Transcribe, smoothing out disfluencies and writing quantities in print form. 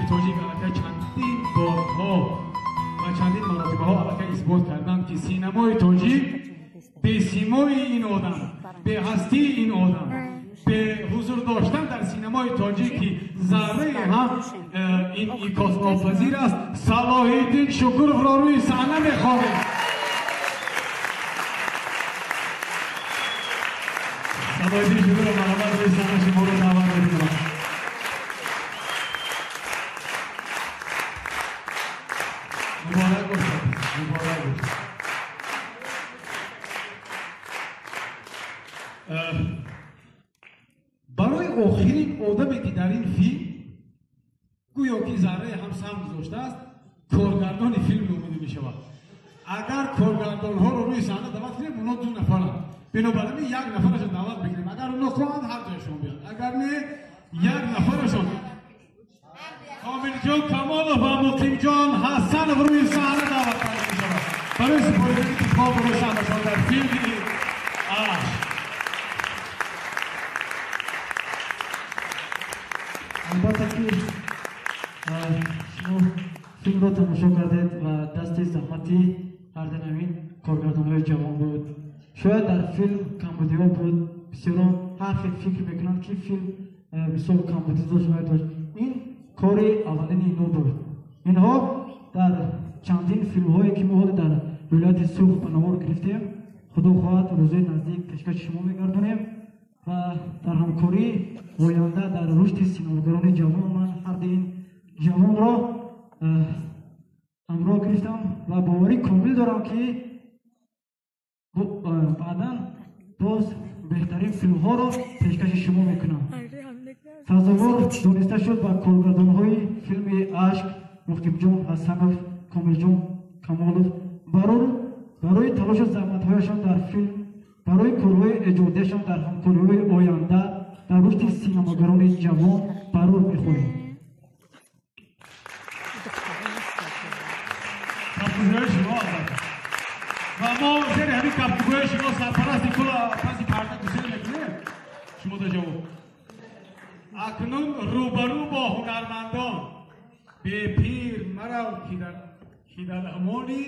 تاجیک علاقه چندین بارها و چندین مراتبه ها علاقه اثبات کردند که سینمای تاجیک به سیمای این آدم، به هستی این آدم، به حضور داشتن در سینمای تاجیکی ذره هم این ایکاس ناپذیر است. صلاح‌الدین شکورов را روی صحنه می‌خواهیم. صلاح‌الدین شکورov مرحبا روی صحنه شما رو دعوت می‌کنم. مبارک باشید. مبارک باشید. برای آخرین آدمی که در این فیلم گویا که ذره هم سم گذاشته است کارگردان فیلم نامیده می شود. اگر کارگردان ها رو روی صحنه دعوت کنیم اونا 2 نفرند، بنابراین 1 نفرشون دعوت بگیریم. اگر اونا خواهند هر جایشون بیاد، اگر نه 1 نفرشون کامل جان کمالov و مقیم جان حسن رو روی صحنه دعوت کنیم می شود برای سپردن اتفاق روشنشان در فیلم عشق. البته که شما فیلم را تماشا کردید و دست زحمتی هر دنمین کارگردان‌های جوان بود. شاید در فیلم کمبودی‌ها بود، بسیاران هر فکر میکنند که فیلم بسیار کمبودی داشت. این کار اولین اینو بود. اینها در چندین فیلم‌هایی که ما در ولایت سوخ پناهگاه گرفتیم، خدا خواهد روزهای نزدیک پیشکش شما میگردونیم و در همکاری آینده در رشد سینماگران جوان من هر این جوان را همراه گرفتم و باوری کامل دارم که بعدا باز بهترین فیلم ها را پیشکش شما میکنم. سزاوار دانسته شد با کارگردان های فیلم عشق رقیب جان حسنov، کامل جان کمالov برای تلاش و زحمت هایشان در فیلم، برای کارهای ایجادیشان در همکاری‌های آینده در رشد سینماگران جوان قرار می‌خوریم. کاپیتان شما و ما زیر همین کاپیتان شما سرپرستی کل پسی پرده گسیل میکنیم. شما در جواب اکنون روبرو با هنرمندان به پیر مرو که در امانی